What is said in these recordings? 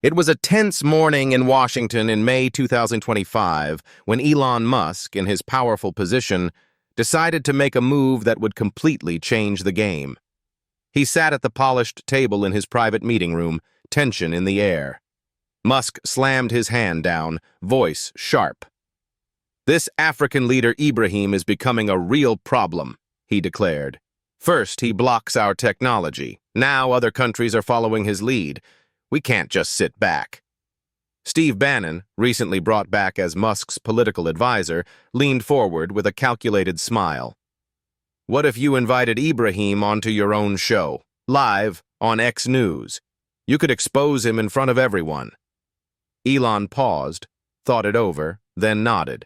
It was a tense morning in Washington in May 2025 when Elon Musk, in his powerful position, decided to make a move that would completely change the game. He sat at the polished table in his private meeting room, tension in the air. Musk slammed his hand down, voice sharp. "This African leader Ibrahim is becoming a real problem," he declared. "First, he blocks our technology. Now other countries are following his lead. We can't just sit back." Steve Bannon, recently brought back as Musk's political advisor, leaned forward with a calculated smile. "What if you invited Ibrahim onto your own show, live on X News? You could expose him in front of everyone." Elon paused, thought it over, then nodded.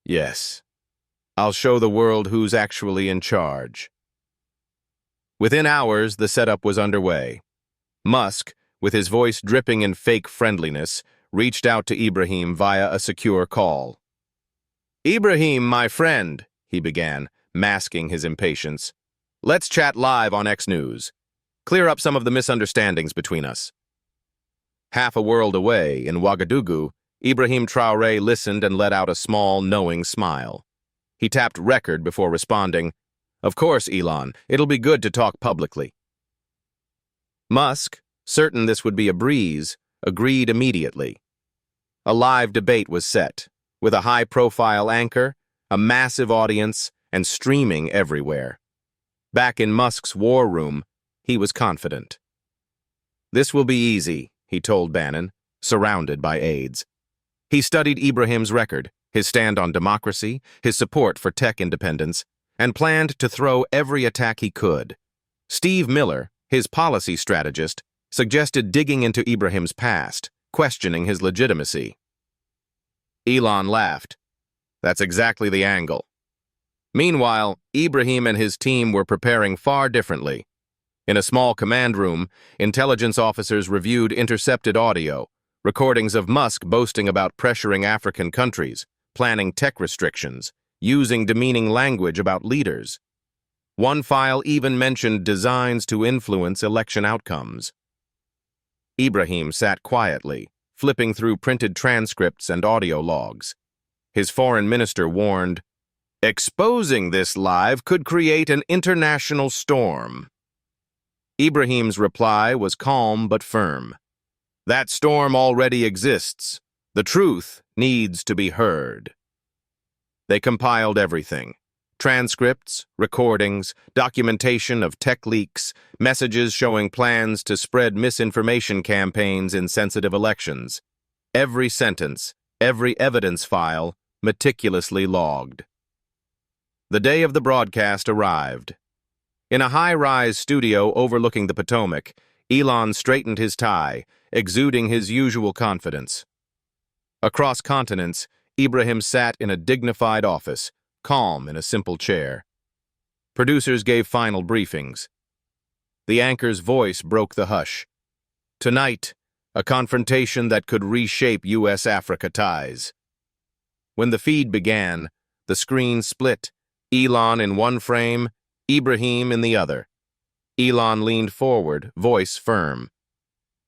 "Yes, I'll show the world who's actually in charge." Within hours, the setup was underway. Musk, with his voice dripping in fake friendliness, reached out to Ibrahim via a secure call. "Ibrahim, my friend," he began, masking his impatience. "Let's chat live on X News. Clear up some of the misunderstandings between us." Half a world away, in Ouagadougou, IBRAHIM TRAORÉ listened and let out a small, knowing smile. He tapped record before responding, "Of course, Elon, it'll be good to talk publicly." Musk, certain this would be a breeze, agreed immediately. A live debate was set, with a high-profile anchor, a massive audience, and streaming everywhere. Back in Musk's war room, he was confident. "This will be easy," he told Bannon, surrounded by aides. He studied Ibrahim's record, his stand on democracy, his support for tech independence, and planned to throw every attack he could. Steve Miller, his policy strategist, suggested digging into Ibrahim's past, questioning his legitimacy. Elon laughed. "That's exactly the angle." Meanwhile, Ibrahim and his team were preparing far differently. In a small command room, intelligence officers reviewed intercepted audio, recordings of Musk boasting about pressuring African countries, planning tech restrictions, using demeaning language about leaders. One file even mentioned designs to influence election outcomes. Ibrahim sat quietly, flipping through printed transcripts and audio logs. His foreign minister warned, "Exposing this live could create an international storm." Ibrahim's reply was calm but firm. "That storm already exists. The truth needs to be heard." They compiled everything. Transcripts, recordings, documentation of tech leaks, messages showing plans to spread misinformation campaigns in sensitive elections. Every sentence, every evidence file, meticulously logged. The day of the broadcast arrived. In a high-rise studio overlooking the Potomac, Elon straightened his tie, exuding his usual confidence. Across continents, Ibrahim sat in a dignified office, calm in a simple chair. Producers gave final briefings. The anchor's voice broke the hush. "Tonight, a confrontation that could reshape U.S.-Africa ties." When the feed began, the screen split, Elon in one frame, Ibrahim in the other. Elon leaned forward, voice firm.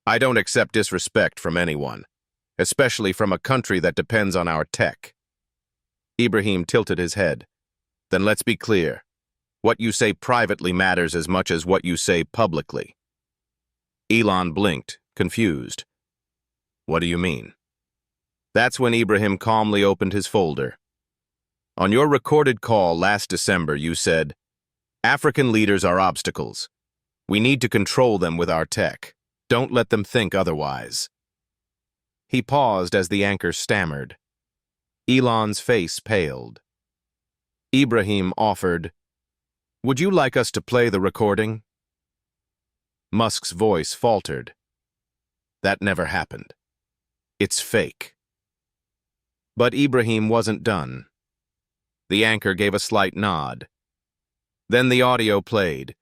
"I don't accept disrespect from anyone, especially from a country that depends on our tech." Ibrahim tilted his head. "Then let's be clear. What you say privately matters as much as what you say publicly." Elon blinked, confused. "What do you mean?" That's when Ibrahim calmly opened his folder. "On your recorded call last December, you said, 'African leaders are obstacles. We need to control them with our tech. Don't let them think otherwise.'" He paused as the anchor stammered. Elon's face paled. Ibrahim offered, "Would you like us to play the recording?" Musk's voice faltered. "That never happened. It's fake." But Ibrahim wasn't done. The anchor gave a slight nod. Then the audio played.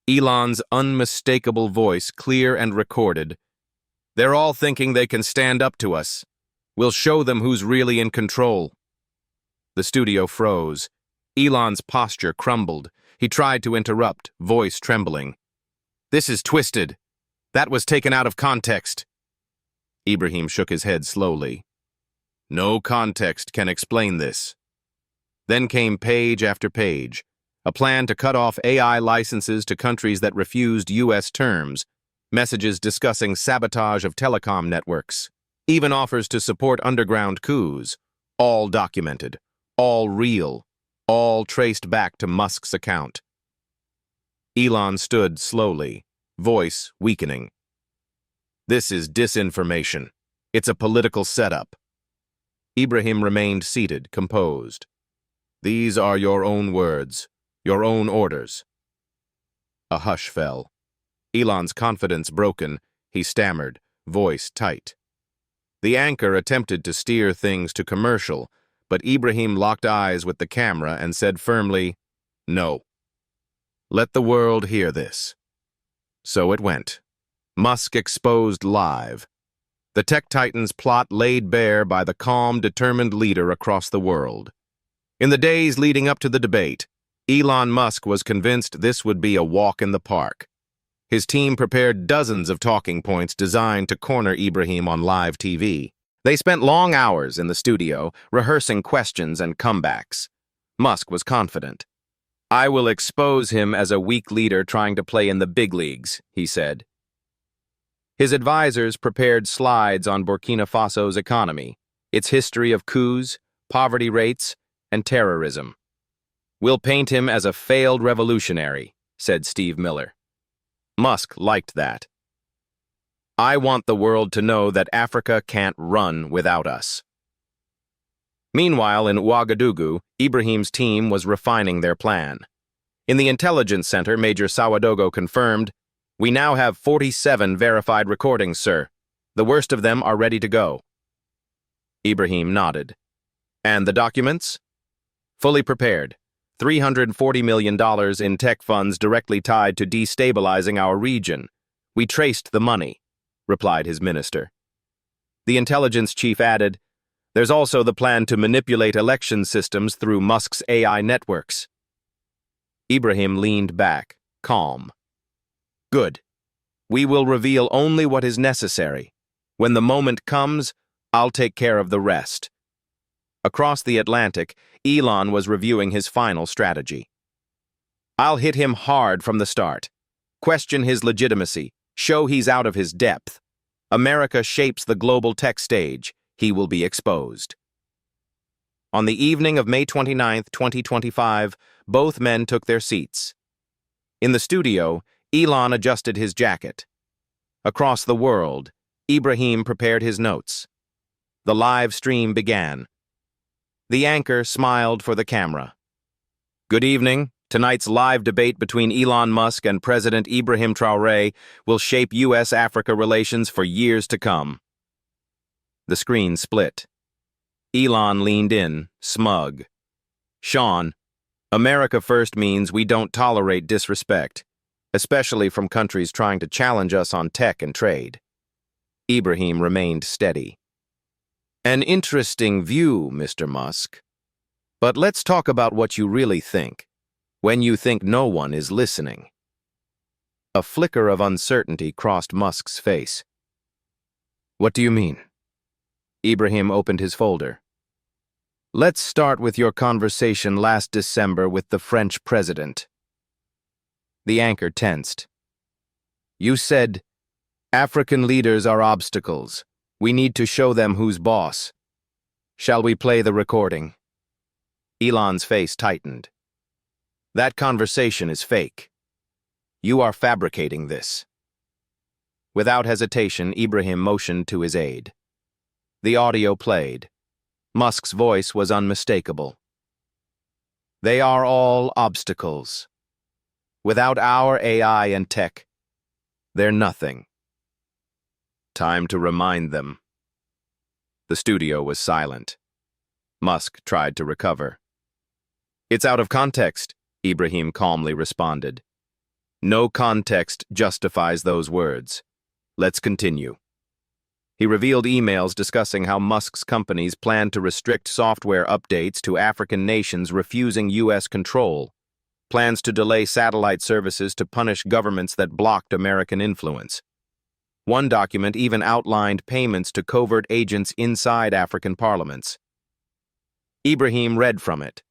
Elon's unmistakable voice, clear and recorded. "They're all thinking they can stand up to us. We'll show them who's really in control." The studio froze. Elon's posture crumbled. He tried to interrupt, voice trembling. "This is twisted. That was taken out of context." Ibrahim shook his head slowly. No context can explain this. Then came page after page, a plan to cut off AI licenses to countries that refused U.S. terms, messages discussing sabotage of telecom networks, even offers to support underground coups, all documented, all real, all traced back to Musk's account. Elon stood slowly, voice weakening. This is disinformation. It's a political setup. Ibrahim remained seated, composed. These are your own words, your own orders. A hush fell. Elon's confidence broken, he stammered, voice tight. The anchor attempted to steer things to commercial, but Ibrahim locked eyes with the camera and said firmly, No. Let the world hear this. So it went. Musk exposed live. The tech titan's plot laid bare by the calm, determined leader across the world. In the days leading up to the debate, Elon Musk was convinced this would be a walk in the park. His team prepared dozens of talking points designed to corner Ibrahim on live TV. They spent long hours in the studio, rehearsing questions and comebacks. Musk was confident. I will expose him as a weak leader trying to play in the big leagues, he said. His advisors prepared slides on Burkina Faso's economy, its history of coups, poverty rates, and terrorism. We'll paint him as a failed revolutionary, said Steve Miller. Musk liked that. I want the world to know that Africa can't run without us. Meanwhile, in Ouagadougou, Ibrahim's team was refining their plan. In the intelligence center, Major Sawadogo confirmed, We now have 47 verified recordings, sir. The worst of them are ready to go. Ibrahim nodded. And the documents? Fully prepared. $340 million in tech funds directly tied to destabilizing our region. We traced the money, replied his minister. The intelligence chief added, There's also the plan to manipulate election systems through Musk's AI networks. Ibrahim leaned back, calm. Good. We will reveal only what is necessary. When the moment comes, I'll take care of the rest. Across the Atlantic, Elon was reviewing his final strategy. I'll hit him hard from the start. Question his legitimacy. Show he's out of his depth. America shapes the global tech stage. He will be exposed. On the evening of May 29, 2025, both men took their seats. In the studio, Elon adjusted his jacket. Across the world, Ibrahim prepared his notes. The live stream began. The anchor smiled for the camera. Good evening. Tonight's live debate between Elon Musk and President Ibrahim Traoré will shape U.S.-Africa relations for years to come. The screen split. Elon leaned in, smug. Sean, America first means we don't tolerate disrespect, especially from countries trying to challenge us on tech and trade. Ibrahim remained steady. An interesting view, Mr. Musk. But let's talk about what you really think, when you think no one is listening. A flicker of uncertainty crossed Musk's face. What do you mean? Ibrahim opened his folder. Let's start with your conversation last December with the French president. The anchor tensed. You said, African leaders are obstacles. We need to show them who's boss. Shall we play the recording? Elon's face tightened. That conversation is fake. You are fabricating this. Without hesitation, Ibrahim motioned to his aide. The audio played. Musk's voice was unmistakable. They are all obstacles. Without our AI and tech, they're nothing. Time to remind them. The studio was silent. Musk tried to recover. It's out of context, Ibrahim calmly responded. No context justifies those words. Let's continue. He revealed emails discussing how Musk's companies plan to restrict software updates to African nations refusing U.S. control, plans to delay satellite services to punish governments that blocked American influence. One document even outlined payments to covert agents inside African parliaments. Ibrahim read from it.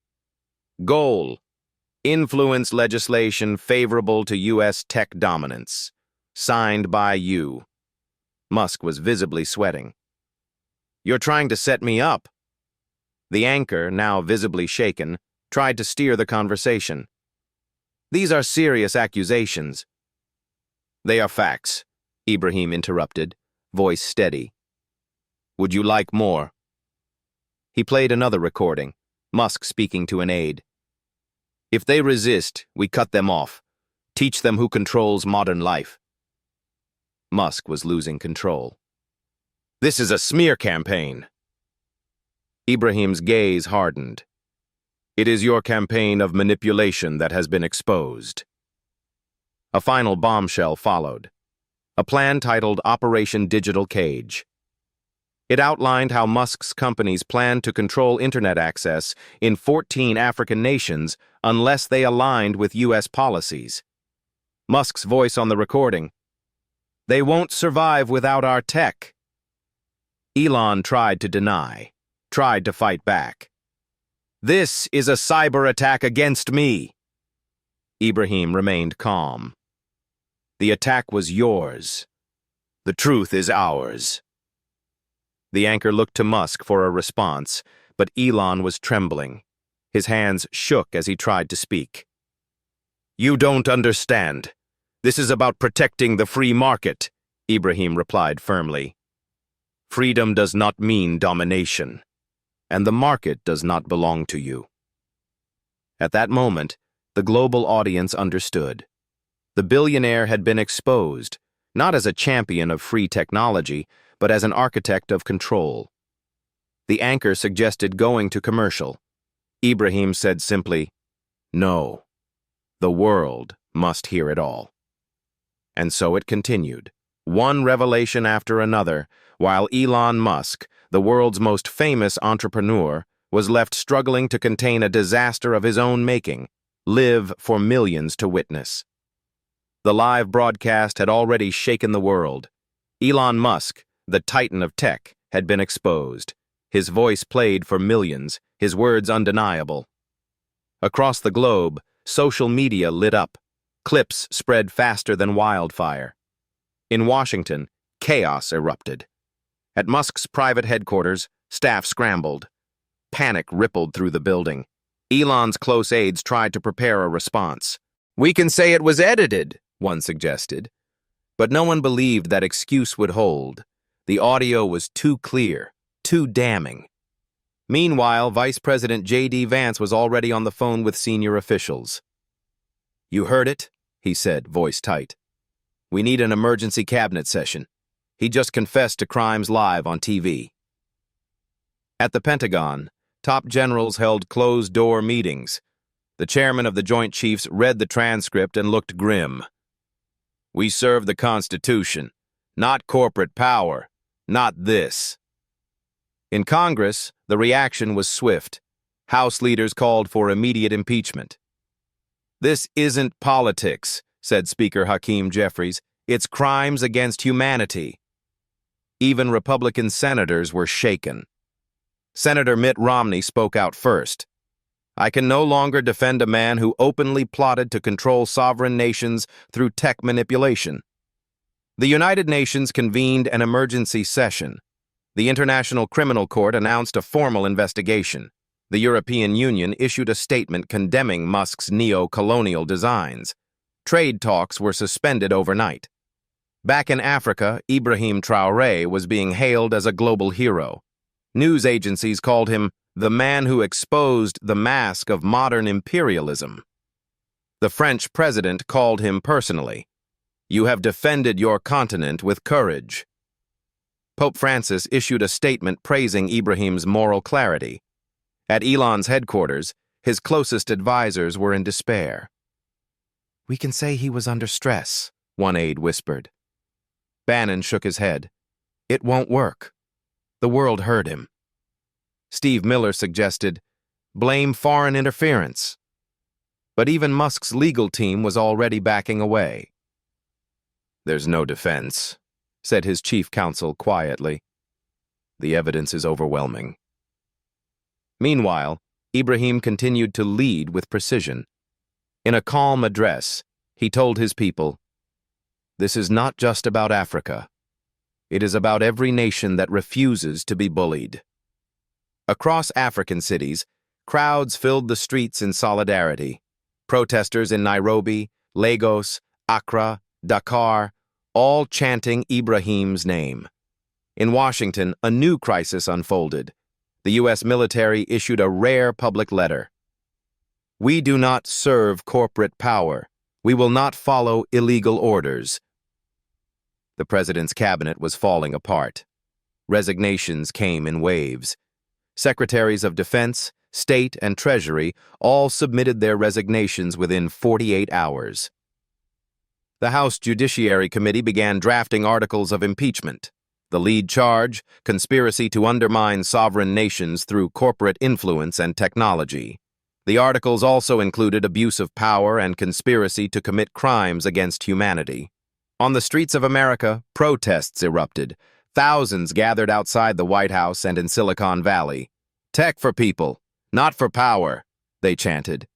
Goal: influence legislation favorable to U.S. tech dominance. Signed by you. Musk was visibly sweating. You're trying to set me up. The anchor, now visibly shaken, tried to steer the conversation. These are serious accusations. They are facts, Ibrahim interrupted, voice steady. Would you like more? He played another recording, Musk speaking to an aide. If they resist, we cut them off. Teach them who controls modern life. Musk was losing control. This is a smear campaign. Ibrahim's gaze hardened. It is your campaign of manipulation that has been exposed. A final bombshell followed. A plan titled Operation Digital Cage. It outlined how Musk's companies planned to control internet access in 14 African nations unless they aligned with U.S. policies. Musk's voice on the recording. They won't survive without our tech. Elon tried to deny, tried to fight back. This is a cyber attack against me. Ibrahim remained calm. The attack was yours. The truth is ours. The anchor looked to Musk for a response, but Elon was trembling. His hands shook as he tried to speak. You don't understand. This is about protecting the free market, Ibrahim replied firmly. Freedom does not mean domination, and the market does not belong to you. At that moment, the global audience understood. The billionaire had been exposed, not as a champion of free technology, but as an architect of control. The anchor suggested going to commercial. Ibrahim said simply, no, the world must hear it all. And so it continued, one revelation after another, while Elon Musk, the world's most famous entrepreneur, was left struggling to contain a disaster of his own making, live for millions to witness. The live broadcast had already shaken the world. Elon Musk, the titan of tech, had been exposed. His voice played for millions, his words undeniable. Across the globe, social media lit up. Clips spread faster than wildfire. In Washington, chaos erupted. At Musk's private headquarters, staff scrambled. Panic rippled through the building. Elon's close aides tried to prepare a response. We can say it was edited, one suggested. But no one believed that excuse would hold. The audio was too clear, too damning. Meanwhile, Vice President J.D. Vance was already on the phone with senior officials. You heard it, he said, voice tight. We need an emergency cabinet session. He just confessed to crimes live on TV. At the Pentagon, top generals held closed-door meetings. The chairman of the Joint Chiefs read the transcript and looked grim. We serve the Constitution, not corporate power, not this. In Congress, the reaction was swift. House leaders called for immediate impeachment. This isn't politics, said Speaker Hakeem Jeffries. It's crimes against humanity. Even Republican senators were shaken. Senator Mitt Romney spoke out first. I can no longer defend a man who openly plotted to control sovereign nations through tech manipulation. The United Nations convened an emergency session. The International Criminal Court announced a formal investigation. The European Union issued a statement condemning Musk's neo-colonial designs. Trade talks were suspended overnight. Back in Africa, Ibrahim Traoré was being hailed as a global hero. News agencies called him the man who exposed the mask of modern imperialism. The French president called him personally. You have defended your continent with courage. Pope Francis issued a statement praising Ibrahim's moral clarity. At Elon's headquarters, his closest advisors were in despair. We can say he was under stress, one aide whispered. Bannon shook his head. It won't work. The world heard him. Steve Miller suggested, blame foreign interference. But even Musk's legal team was already backing away. There's no defense, said his chief counsel quietly. The evidence is overwhelming. Meanwhile, Ibrahim continued to lead with precision. In a calm address, he told his people, "This is not just about Africa. It is about every nation that refuses to be bullied." Across African cities, crowds filled the streets in solidarity. Protesters in Nairobi, Lagos, Accra, Dakar, all chanting Ibrahim's name. In Washington, a new crisis unfolded. The U.S. military issued a rare public letter. "We do not serve corporate power. We will not follow illegal orders." The president's cabinet was falling apart. Resignations came in waves. Secretaries of Defense, State, and Treasury all submitted their resignations within 48 hours. The House Judiciary Committee began drafting articles of impeachment. The lead charge, conspiracy to undermine sovereign nations through corporate influence and technology. The articles also included abuse of power and conspiracy to commit crimes against humanity. On the streets of America, protests erupted. Thousands gathered outside the White House and in Silicon Valley. "Tech for people, not for power," they chanted.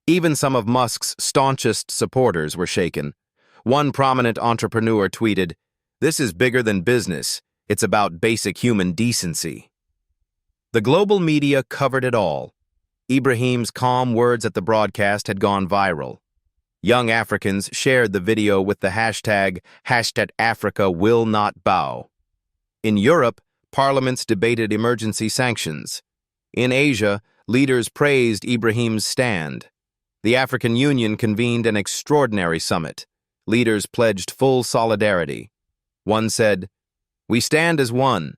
Even some of Musk's staunchest supporters were shaken. One prominent entrepreneur tweeted, "This is bigger than business. It's about basic human decency." The global media covered it all. Ibrahim's calm words at the broadcast had gone viral. Young Africans shared the video with the hashtag #AfricaWillNotBow. In Europe, parliaments debated emergency sanctions. In Asia, leaders praised Ibrahim's stand. The African Union convened an extraordinary summit. Leaders pledged full solidarity. One said, "We stand as one.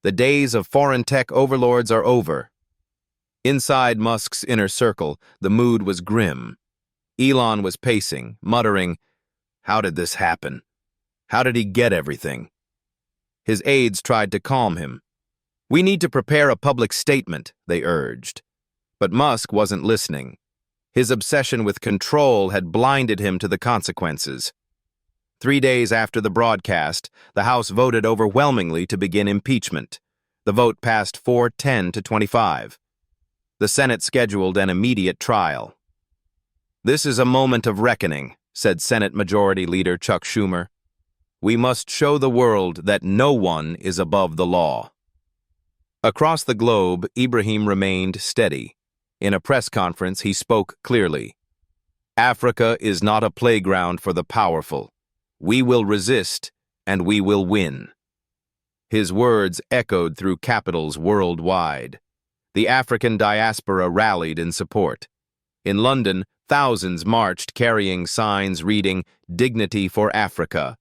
The days of foreign tech overlords are over." Inside Musk's inner circle, the mood was grim. Elon was pacing, muttering, "How did this happen? How did he get everything?" His aides tried to calm him. "We need to prepare a public statement," they urged. But Musk wasn't listening. His obsession with control had blinded him to the consequences. 3 days after the broadcast, the House voted overwhelmingly to begin impeachment. The vote passed 410 to 25. The Senate scheduled an immediate trial. "This is a moment of reckoning," said Senate Majority Leader Chuck Schumer. "We must show the world that no one is above the law." Across the globe, Ibrahim remained steady. In a press conference, he spoke clearly. "Africa is not a playground for the powerful. We will resist, and we will win." His words echoed through capitals worldwide. The African diaspora rallied in support. In London, thousands marched carrying signs reading, "Dignity for Africa."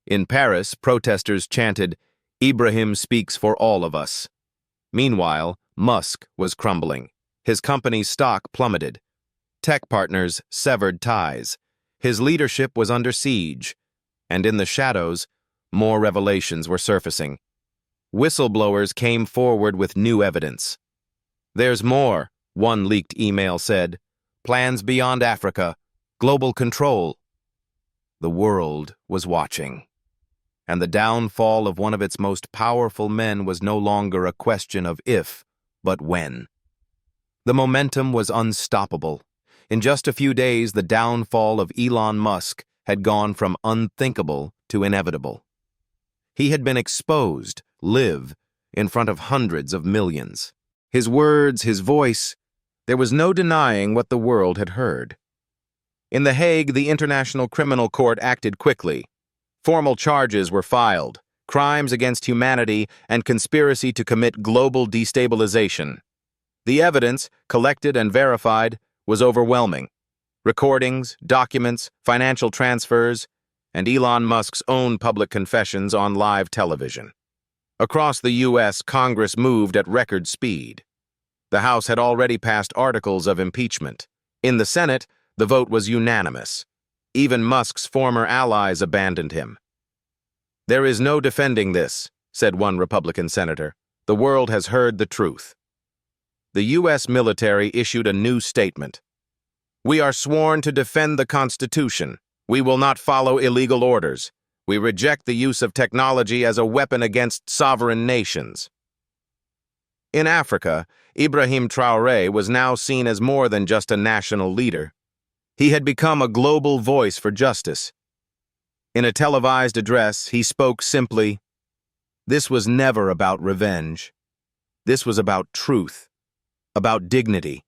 In Paris, protesters chanted, "Ibrahim speaks for all of us." Meanwhile, Musk was crumbling. His company's stock plummeted. Tech partners severed ties. His leadership was under siege. And in the shadows, more revelations were surfacing. Whistleblowers came forward with new evidence. "There's more," one leaked email said. "Plans beyond Africa. Global control." The world was watching. And the downfall of one of its most powerful men was no longer a question of if, but when. The momentum was unstoppable. In just a few days, the downfall of Elon Musk had gone from unthinkable to inevitable. He had been exposed, live, in front of hundreds of millions. His words, his voice, there was no denying what the world had heard. In The Hague, the International Criminal Court acted quickly. Formal charges were filed, crimes against humanity and conspiracy to commit global destabilization. The evidence, collected and verified, was overwhelming. Recordings, documents, financial transfers, and Elon Musk's own public confessions on live television. Across the U.S., Congress moved at record speed. The House had already passed articles of impeachment. In the Senate, the vote was unanimous. Even Musk's former allies abandoned him. "There is no defending this," said one Republican senator. "The world has heard the truth." The U.S. military issued a new statement. "We are sworn to defend the Constitution. We will not follow illegal orders. We reject the use of technology as a weapon against sovereign nations. In Africa, IBRAHIM Traoré was now seen as more than just a national leader. He had become a global voice for justice. In a televised address, he spoke simply, "This was never about revenge. This was about truth, about dignity,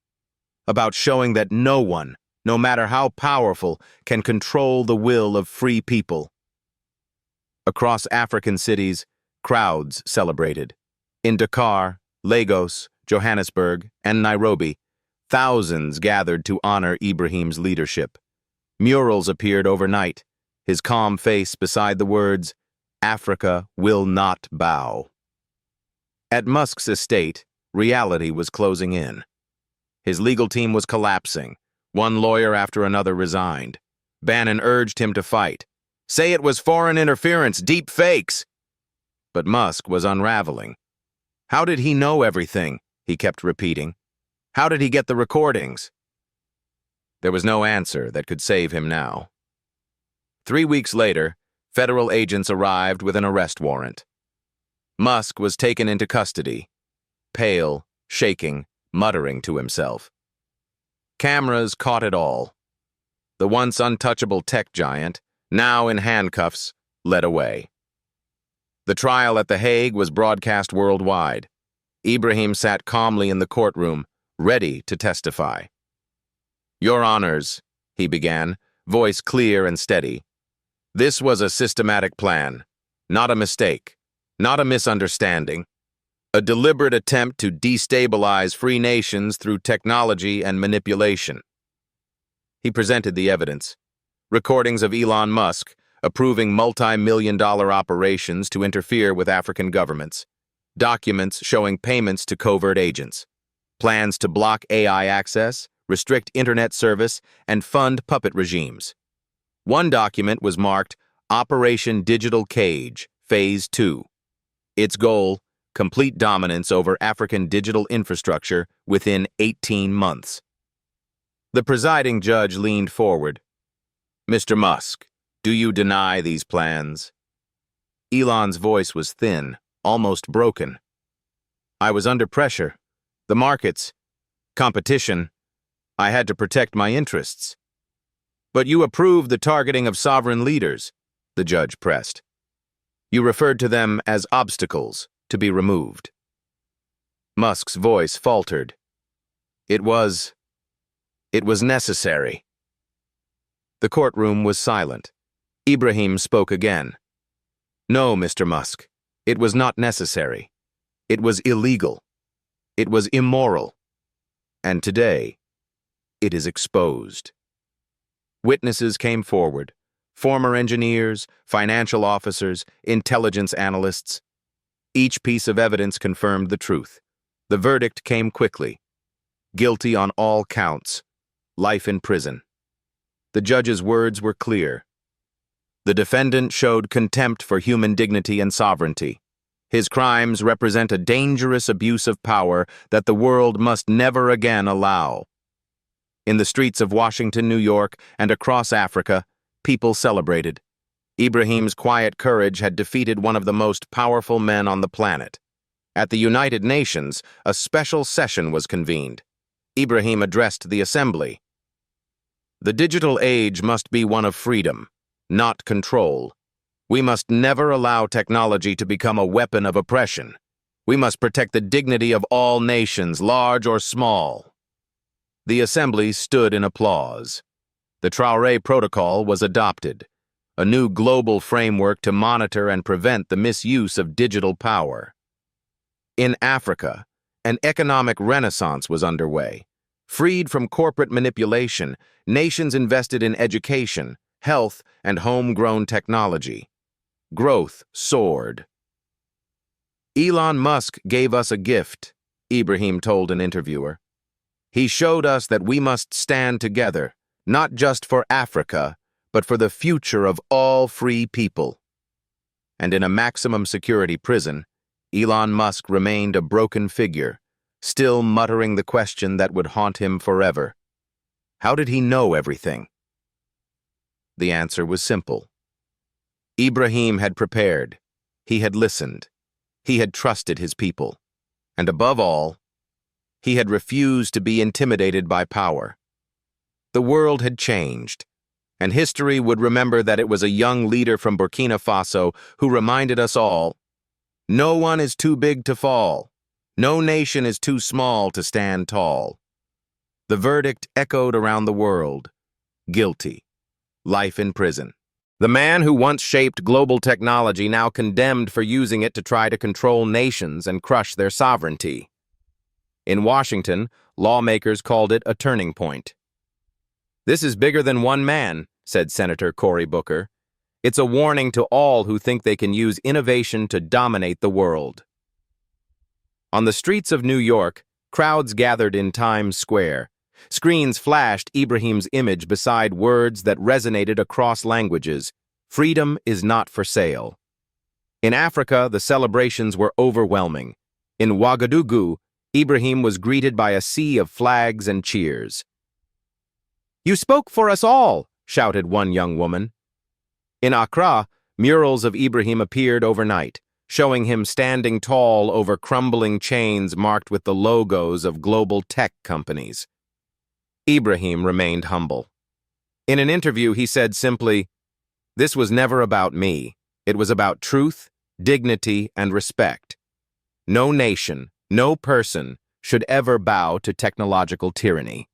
about showing that no one, no matter how powerful, can control the will of free people." Across African cities, crowds celebrated. In Dakar, Lagos, Johannesburg, and Nairobi, thousands gathered to honor Ibrahim's leadership. Murals appeared overnight, his calm face beside the words, "Africa will not bow." At Musk's estate, reality was closing in. His legal team was collapsing. One lawyer after another resigned. Bannon urged him to fight. Say it was foreign interference, deep fakes. But Musk was unraveling. How did he know everything? He kept repeating. How did he get the recordings? There was no answer that could save him now. 3 weeks later, federal agents arrived with an arrest warrant. Musk was taken into custody, pale, shaking, muttering to himself. Cameras caught it all. The once untouchable tech giant, now in handcuffs, led away. The trial at The Hague was broadcast worldwide. Ibrahim sat calmly in the courtroom, ready to testify. "Your Honors," he began, voice clear and steady. "This was a systematic plan, not a mistake, not a misunderstanding. A deliberate attempt to destabilize free nations through technology and manipulation." He presented the evidence. Recordings of Elon Musk approving multi-million-dollar operations to interfere with African governments. Documents showing payments to covert agents. Plans to block AI access, restrict internet service, and fund puppet regimes. One document was marked Operation Digital Cage, Phase 2. Its goal, complete dominance over African digital infrastructure within 18 months. The presiding judge leaned forward. "Mr. Musk, do you deny these plans?" Elon's voice was thin, almost broken. "I was under pressure. The markets, competition. I had to protect my interests." "But you approved the targeting of sovereign leaders," the judge pressed. "You referred to them as obstacles to be removed." Musk's voice faltered. It was necessary." The courtroom was silent. Ibrahim spoke again. "No, Mr. Musk, it was not necessary. It was illegal. It was immoral. And today, it is exposed." Witnesses came forward. Former engineers, financial officers, intelligence analysts. Each piece of evidence confirmed the truth. The verdict came quickly. Guilty on all counts. Life in prison. The judge's words were clear. The defendant showed contempt for human dignity and sovereignty. His crimes represent a dangerous abuse of power that the world must never again allow. In the streets of Washington, New York, and across Africa, people celebrated. Ibrahim's quiet courage had defeated one of the most powerful men on the planet. At the United Nations, a special session was convened. Ibrahim addressed the assembly. "The digital age must be one of freedom, not control. We must never allow technology to become a weapon of oppression. We must protect the dignity of all nations, large or small." The assembly stood in applause. The Traoré Protocol was adopted, a new global framework to monitor and prevent the misuse of digital power. In Africa, an economic renaissance was underway. Freed from corporate manipulation, nations invested in education, health, and homegrown technology. Growth soared. "Elon Musk gave us a gift," Ibrahim told an interviewer. "He showed us that we must stand together, not just for Africa, but for the future of all free people." And in a maximum security prison, Elon Musk remained a broken figure, still muttering the question that would haunt him forever. How did he know everything? The answer was simple. Ibrahim had prepared. He had listened. He had trusted his people. And above all, he had refused to be intimidated by power. The world had changed, and history would remember that it was a young leader from Burkina Faso who reminded us all, no one is too big to fall. No nation is too small to stand tall. The verdict echoed around the world. Guilty. Life in prison. The man who once shaped global technology now condemned for using it to try to control nations and crush their sovereignty. In Washington, lawmakers called it a turning point. "This is bigger than one man," said Senator Cory Booker. "It's a warning to all who think they can use innovation to dominate the world." On the streets of New York, crowds gathered in Times Square. Screens flashed Ibrahim's image beside words that resonated across languages. Freedom is not for sale. In Africa, the celebrations were overwhelming. In Ouagadougou, Ibrahim was greeted by a sea of flags and cheers. "You spoke for us all," shouted one young woman. In Accra, murals of Ibrahim appeared overnight, showing him standing tall over crumbling chains marked with the logos of global tech companies. Ibrahim remained humble. In an interview, he said simply, "This was never about me. It was about truth, dignity, and respect. No nation, no person should ever bow to technological tyranny."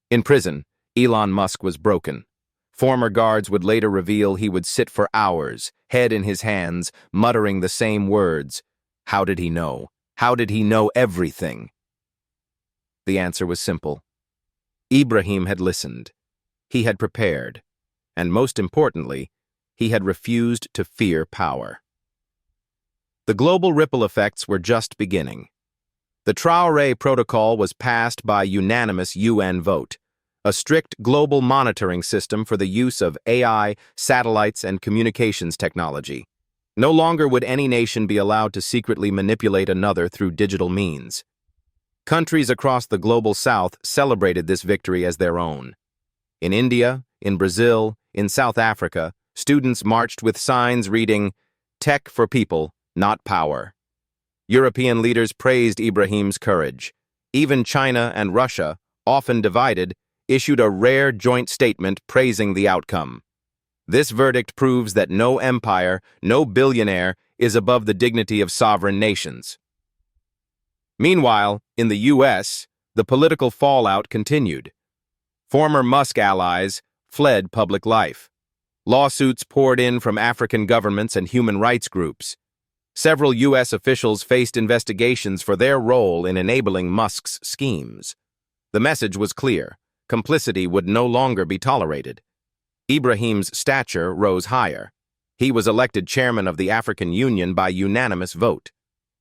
In prison, Elon Musk was broken. Former guards would later reveal he would sit for hours, head in his hands, muttering the same words. How did he know? How did he know everything? The answer was simple. Ibrahim had listened. He had prepared. And most importantly, he had refused to fear power. The global ripple effects were just beginning. The Traoré Protocol was passed by unanimous UN vote, a strict global monitoring system for the use of AI, satellites, and communications technology. No longer would any nation be allowed to secretly manipulate another through digital means. Countries across the global south celebrated this victory as their own. In India, in Brazil, in South Africa, students marched with signs reading, "Tech for people, not power." European leaders praised Ibrahim's courage. Even China and Russia, often divided, issued a rare joint statement praising the outcome. This verdict proves that no empire, no billionaire, is above the dignity of sovereign nations. Meanwhile, in the U.S., the political fallout continued. Former Musk allies fled public life. Lawsuits poured in from African governments and human rights groups. Several U.S. officials faced investigations for their role in enabling Musk's schemes. The message was clear. Complicity would no longer be tolerated. Ibrahim's stature rose higher. He was elected chairman of the African Union by unanimous vote.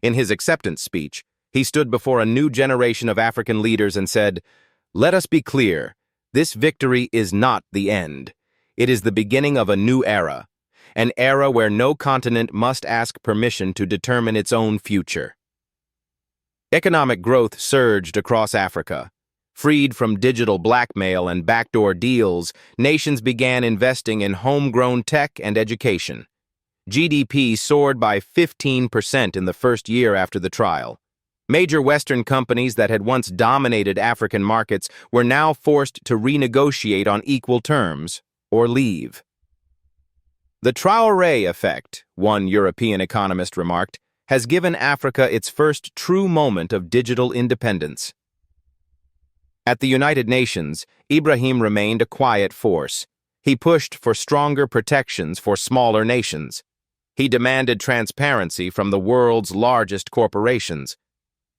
In his acceptance speech, he stood before a new generation of African leaders and said, "Let us be clear, this victory is not the end. It is the beginning of a new era, an era where no continent must ask permission to determine its own future." Economic growth surged across Africa. Freed from digital blackmail and backdoor deals, nations began investing in homegrown tech and education. GDP soared by 15% in the first year after the trial. Major Western companies that had once dominated African markets were now forced to renegotiate on equal terms or leave. The Traoré effect, one European economist remarked, has given Africa its first true moment of digital independence. At the United Nations, Ibrahim remained a quiet force. He pushed for stronger protections for smaller nations. He demanded transparency from the world's largest corporations.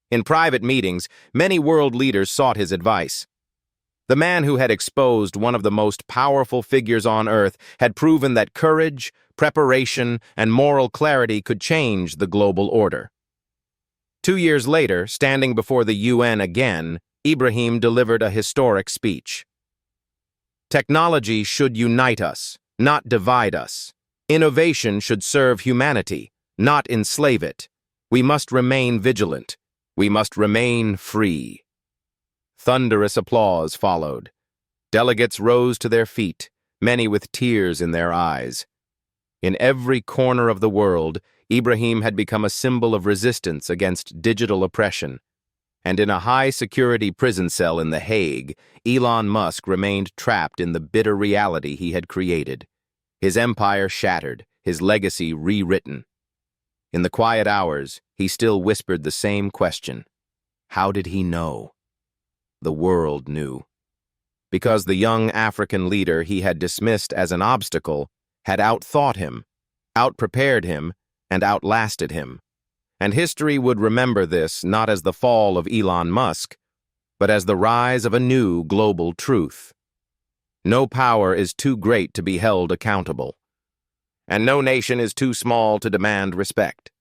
In private meetings, many world leaders sought his advice. The man who had exposed one of the most powerful figures on earth had proven that courage, preparation, and moral clarity could change the global order. 2 years later, standing before the UN again, Ibrahim delivered a historic speech. "Technology should unite us, not divide us. Innovation should serve humanity, not enslave it. We must remain vigilant. We must remain free." Thunderous applause followed. Delegates rose to their feet, many with tears in their eyes. In every corner of the world, Ibrahim had become a symbol of resistance against digital oppression. And in a high-security prison cell in The Hague, Elon Musk remained trapped in the bitter reality he had created. His empire shattered, his legacy rewritten. In the quiet hours, he still whispered the same question. How did he know? The world knew. Because the young African leader he had dismissed as an obstacle had outthought him, outprepared him, and outlasted him. And history would remember this not as the fall of Elon Musk, but as the rise of a new global truth. No power is too great to be held accountable, and no nation is too small to demand respect.